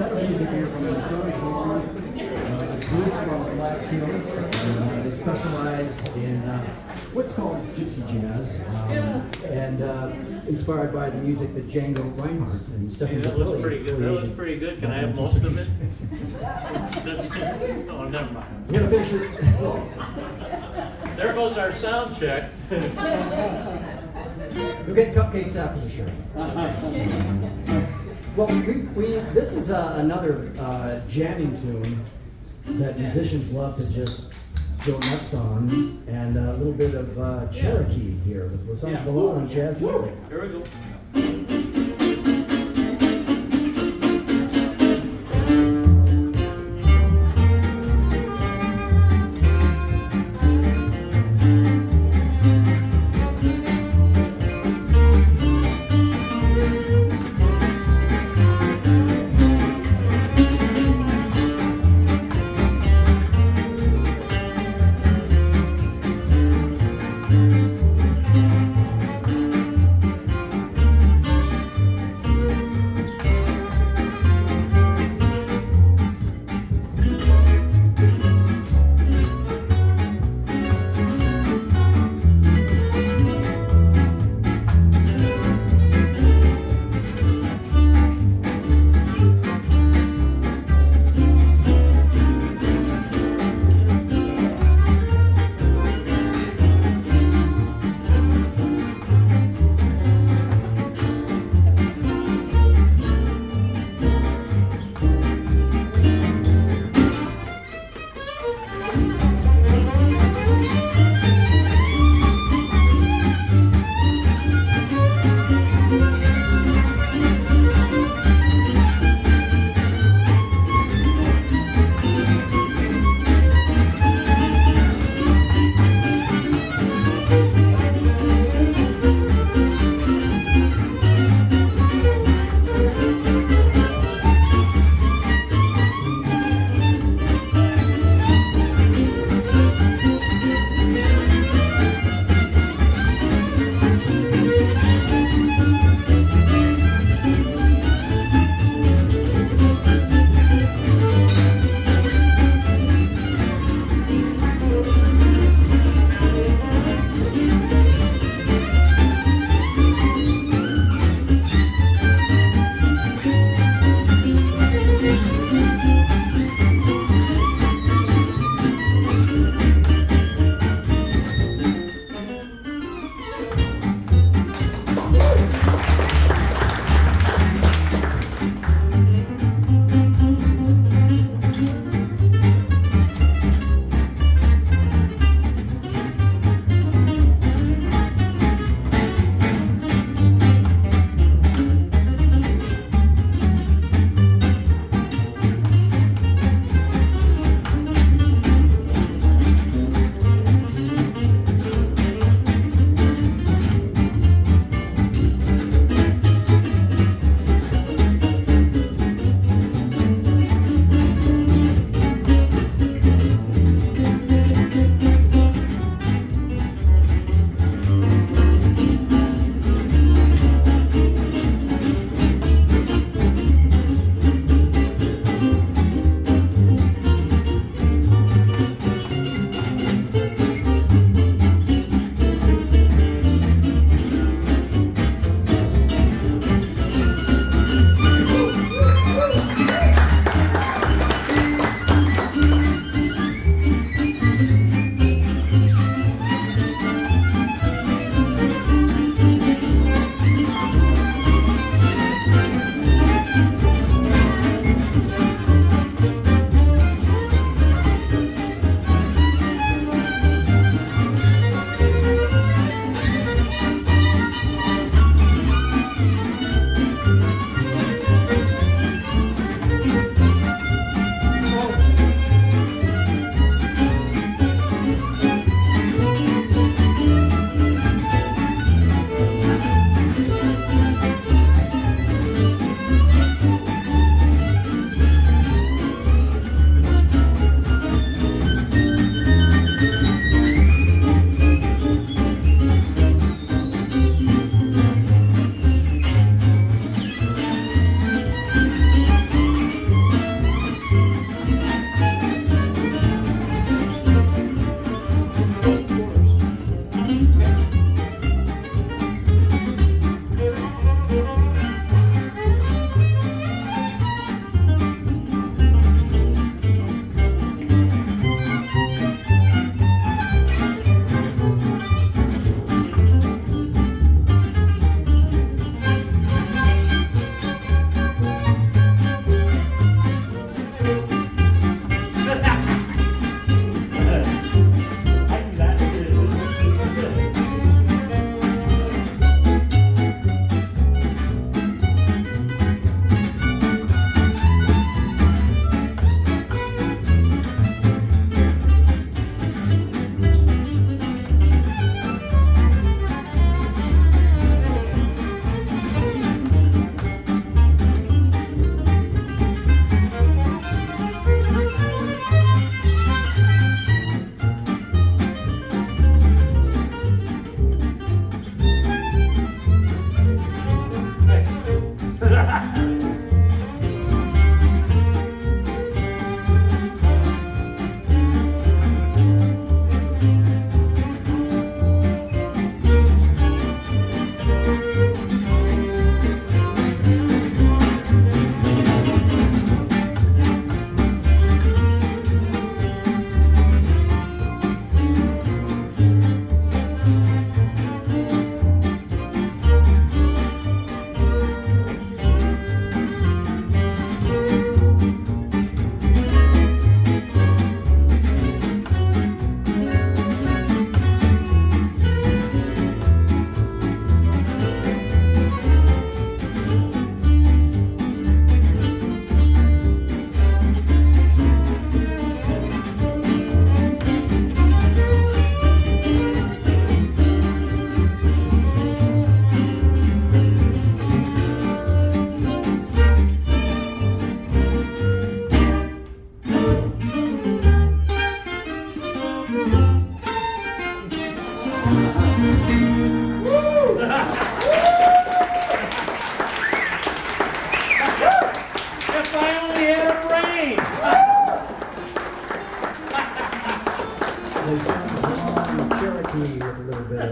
set of music here from Minnesota, a group called Black Hills. They specialize in what's called Gypsy Jazz, and inspired by the music that Django, Reinhardt, and Stéphane That Grappelli looks pretty good. That looks pretty good. Can I have most of it? Oh, never mind. We're gonna finish it. There goes our sound check. We'll get cupcakes after the show. Well, this is another jamming tune that musicians love to just go nuts on, and a little bit of Cherokee here with Les Singes Valants on jazz music. Here we go.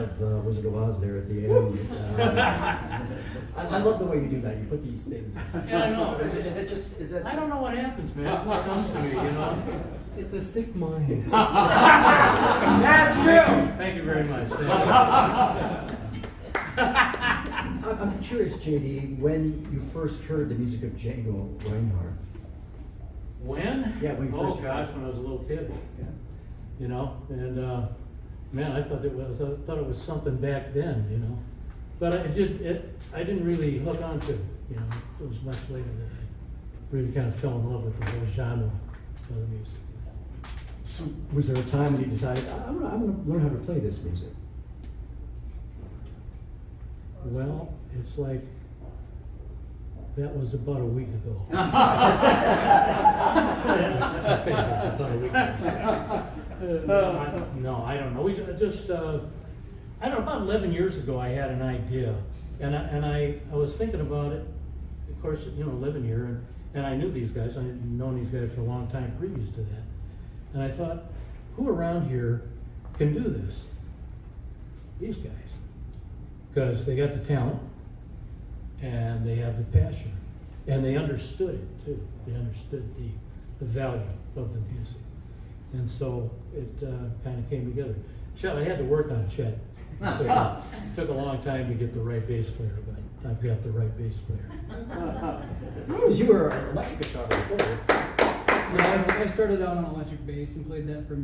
of Wizard of Oz there at the end. I love the way you do that. You put these things. Yeah, I know. Is it? I don't know what happens, man. It just comes to me, you know. It's a sick mind. That's true. Thank you very much. Thank you. I'm curious, JD, when you first heard the music of Django Reinhardt. When? Yeah, when you Oh first- gosh, when I was a little kid. You know, and man, I thought it was something back then, you know. But I didn't really hook on to it, you know. It was much later that I really kind of fell in love with the whole genre of the music. So was there a time when you decided, I'm gonna learn how to play this music? Well, it's like that was about a week ago. I think about a week ago. No, I don't know. We just, I don't know, about 11 years ago I had an idea. And I was thinking about it, of course, you know, living here, and I knew these guys. I had known these guys for a long time previous to that. And I thought, who around here can do this? These guys. Because they got the talent, and they have the passion, and they understood it too. They understood the value of the music. And so it kind of came together. Chet, I had to work on Chet. It took a long time to get the right bass player, but I've got the right bass player. Because you were an electric guitar before. Yeah, I started out on electric bass and played that for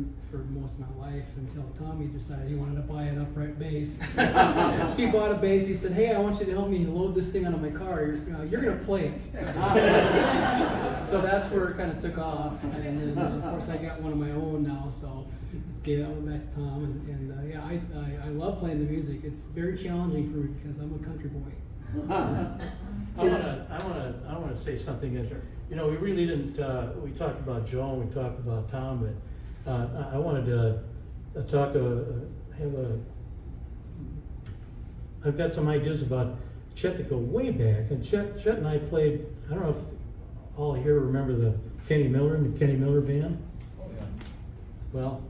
most of my life until Tommy decided he wanted to buy an upright bass. He bought a bass. He said, "Hey, I want you to help me load this thing onto my car. You're going to play it." So that's where it kind of took off. And then, of course, I got one of my own now. So gave that one back to Tom. And yeah, I love playing the music. It's very challenging for me because I'm a country boy. I want to say something. You know, we really didn't. We talked about Joe and we talked about Tom, but I wanted to talk. I've got some ideas about Chet that go way back, and Chet and I played. I don't know if all here remember the Kenny Miller and the Kenny Miller Band. Oh yeah. Well,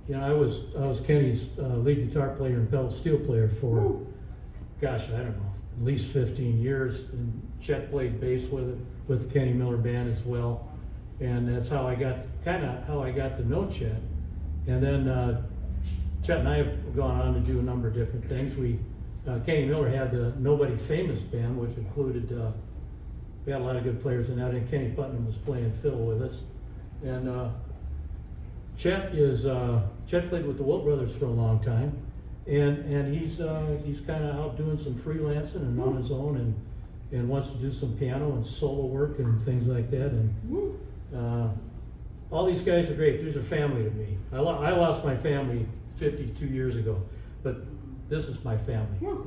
you know, I was Kenny's lead guitar player and pedal steel player for, gosh, I don't know, at least 15 years. And Chet played bass with the Kenny Miller Band as well. And that's how I got to know Chet. And then Chet and I have gone on to do a number of different things. Kenny Miller had the Nobody Famous Band, which included, we had a lot of good players in that, and Kenny Putnam was playing fiddle with us. And Chet played with the Wilt Brothers for a long time, and he's kind of out doing some freelancing and on his own, and wants to do some piano and solo work and things like that. And all these guys are great. These are family to me. I lost my family 52 years ago, but this is my family. Like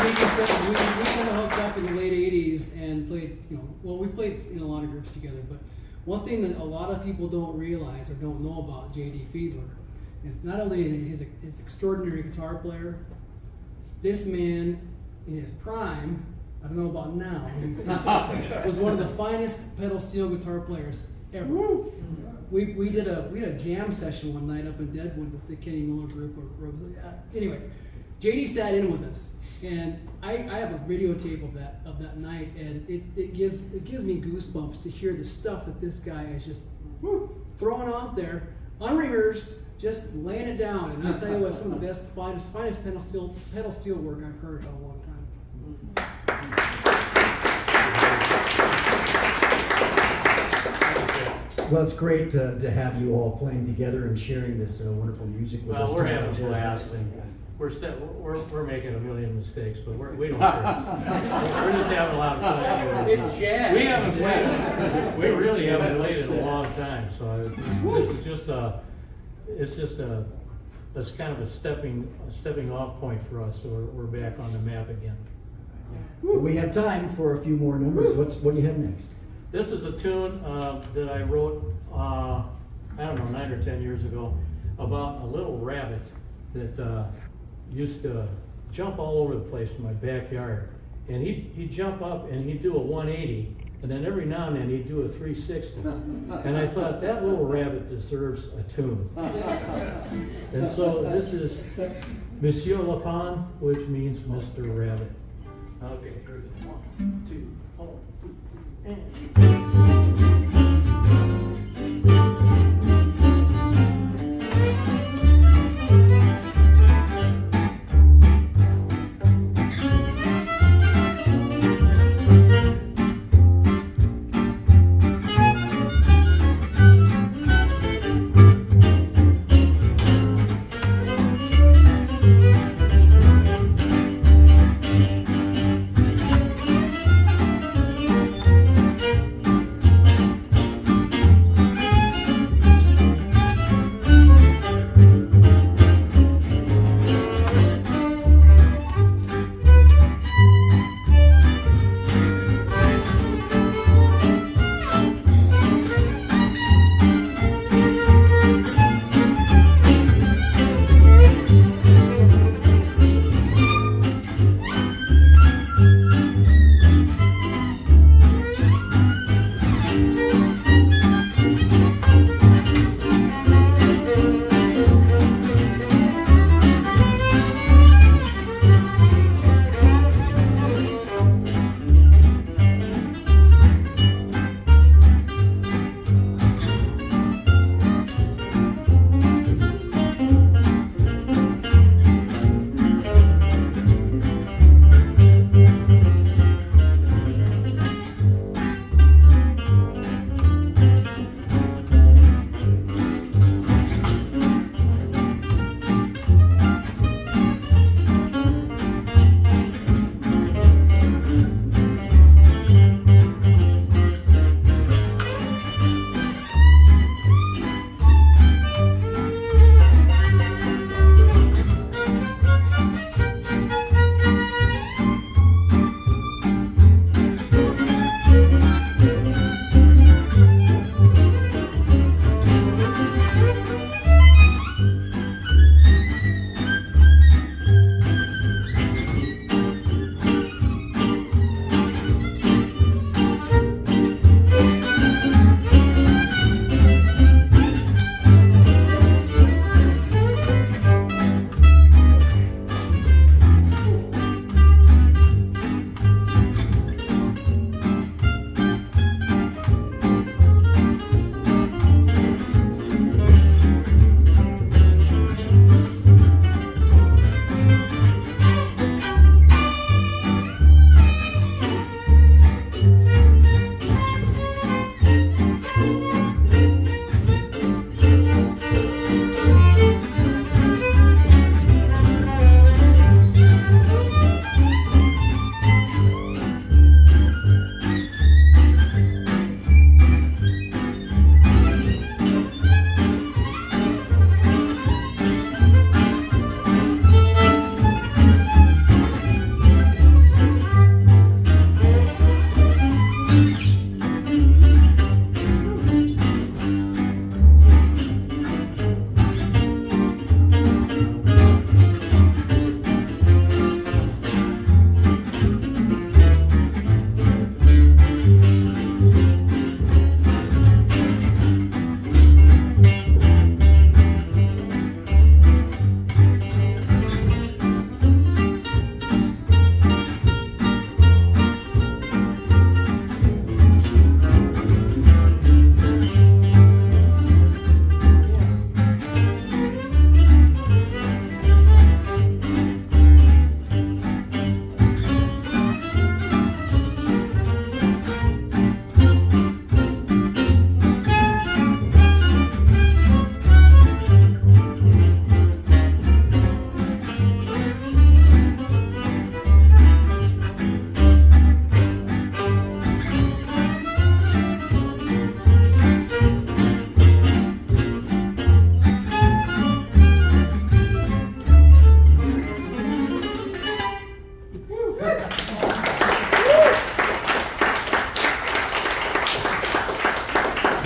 you said, we kind of hooked up in the late 80s and played, we played in a lot of groups together, but one thing that a lot of people don't realize or don't know about JD Fiedler is not only his extraordinary guitar player, this man in his prime, I don't know about now, was one of the finest pedal steel guitar players ever. We had a jam session one night up in Deadwood with the Kenny Miller group. Anyway, JD sat in with us, and I have a videotape of that night, and it gives me goosebumps to hear the stuff that this guy is just throwing out there, unrehearsed, just laying it down. And I'll tell you what, some of the best, finest pedal steel work I've heard in a long time. Well, it's great to have you all playing together and sharing this wonderful music with us. Well, we're having a blast, and we're making a million mistakes, but we don't care. We're just having a lot of fun anyway. It's jazz. We haven't played. We really haven't played in a long time, so it's just that's kind of a stepping off point for us. So we're back on the map again. We have time for a few more numbers. What do you have next? This is a tune that I wrote, I don't know, 9 or 10 years ago, about a little rabbit that used to jump all over the place in my backyard. And he'd jump up and he'd do a 180 And then every now and then he'd do a 360. And I thought, that little rabbit deserves a tune. And so this is Monsieur Lapin, which means Mr. Rabbit. Okay, here's it. 1, 2, 4,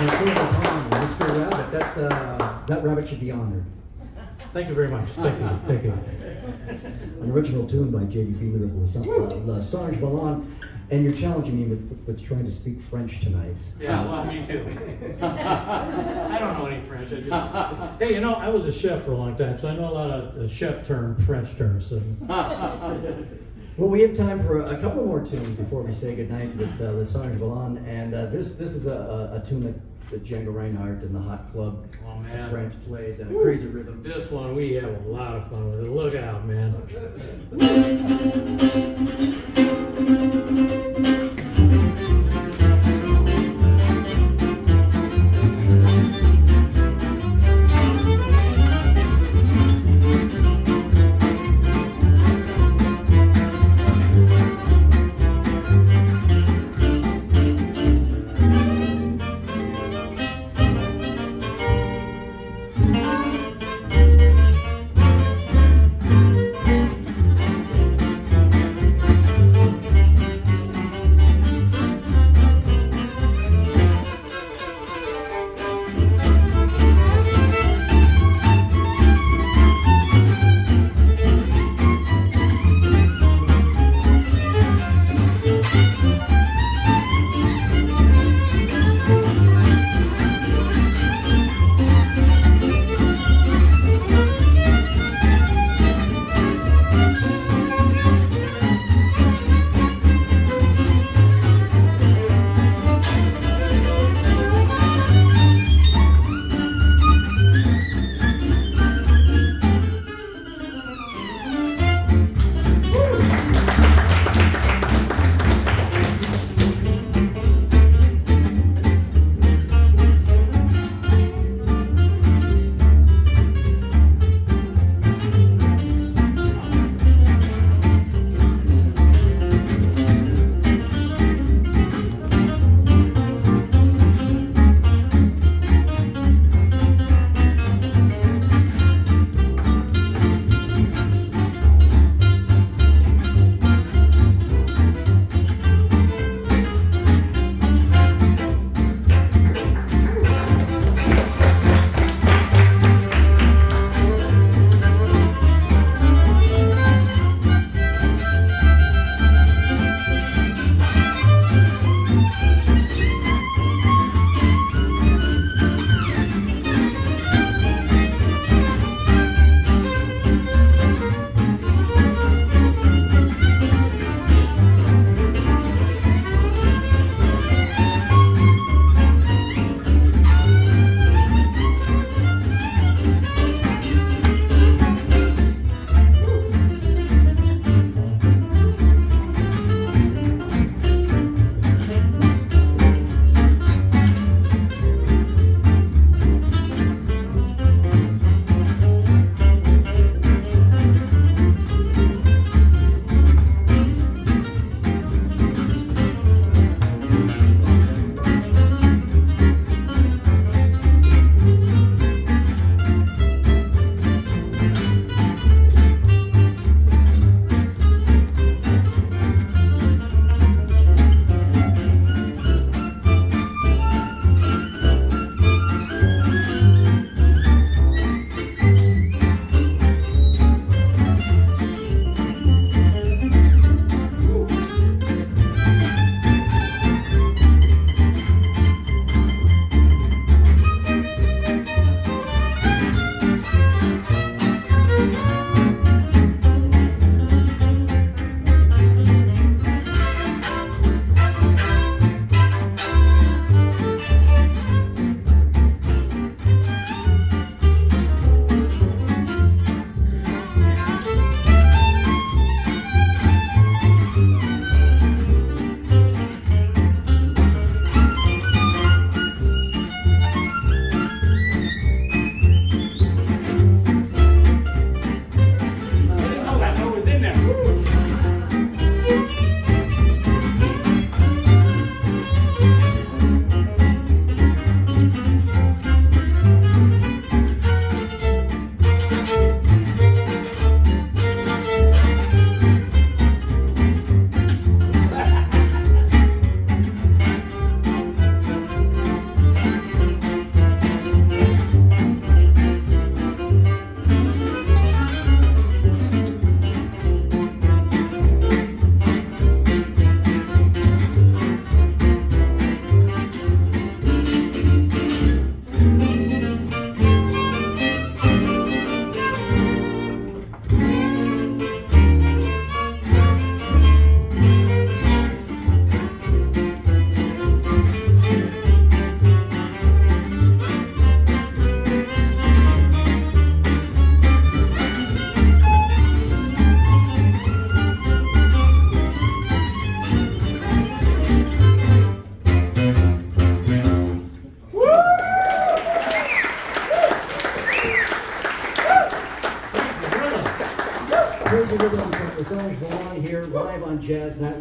Mr. Rabbit, that rabbit should be honored. Thank you very much. Thank you. Thank you. An original tune by JD Fiedler of Les Singes Valants, and you're challenging me with trying to speak French tonight. Yeah, well, me too. I don't know any French. Hey, you know, I was a chef for a long time, so I know a lot of chef French terms. So. Well, we have time for a couple more tunes before we say goodnight with Les Singes Valants, and this is a tune that Django Reinhardt and the Hot Club of France played, Crazy Rhythm. This one, we have a lot of fun with it. Look out, man.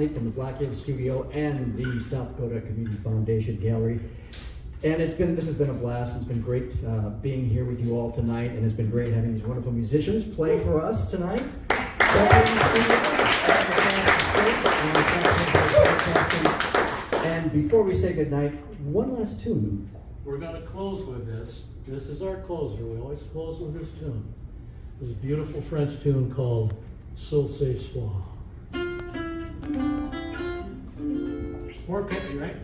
sadly, from the Black Hills Studio and the South Dakota Community Foundation Gallery. And this has been a blast. It's been great being here with you all tonight, and it's been great having these wonderful musicians play for us tonight. And before we say goodnight, one last tune. We're going to close with this. This is our closer. We always close with this tune. This is a beautiful French tune called Seul ce soir. More pitchy, right?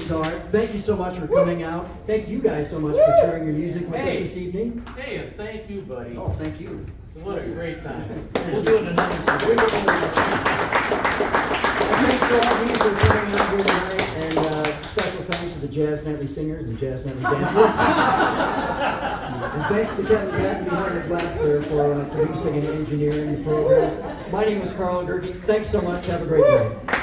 guitar. Thank you so much for coming out. Thank you guys so much for sharing your music with us this evening. Hey, and thank you, buddy. Oh, thank you. What a great time. We'll do it another time. Thanks to all of you for coming out here tonight, and special thanks to the Jazz Nightly Singers and Jazz Nightly Dancers. And thanks to Kevin Patton behind the glass there for producing and engineering the program. My name is Karl Gehrke. Thanks so much. Have a great night.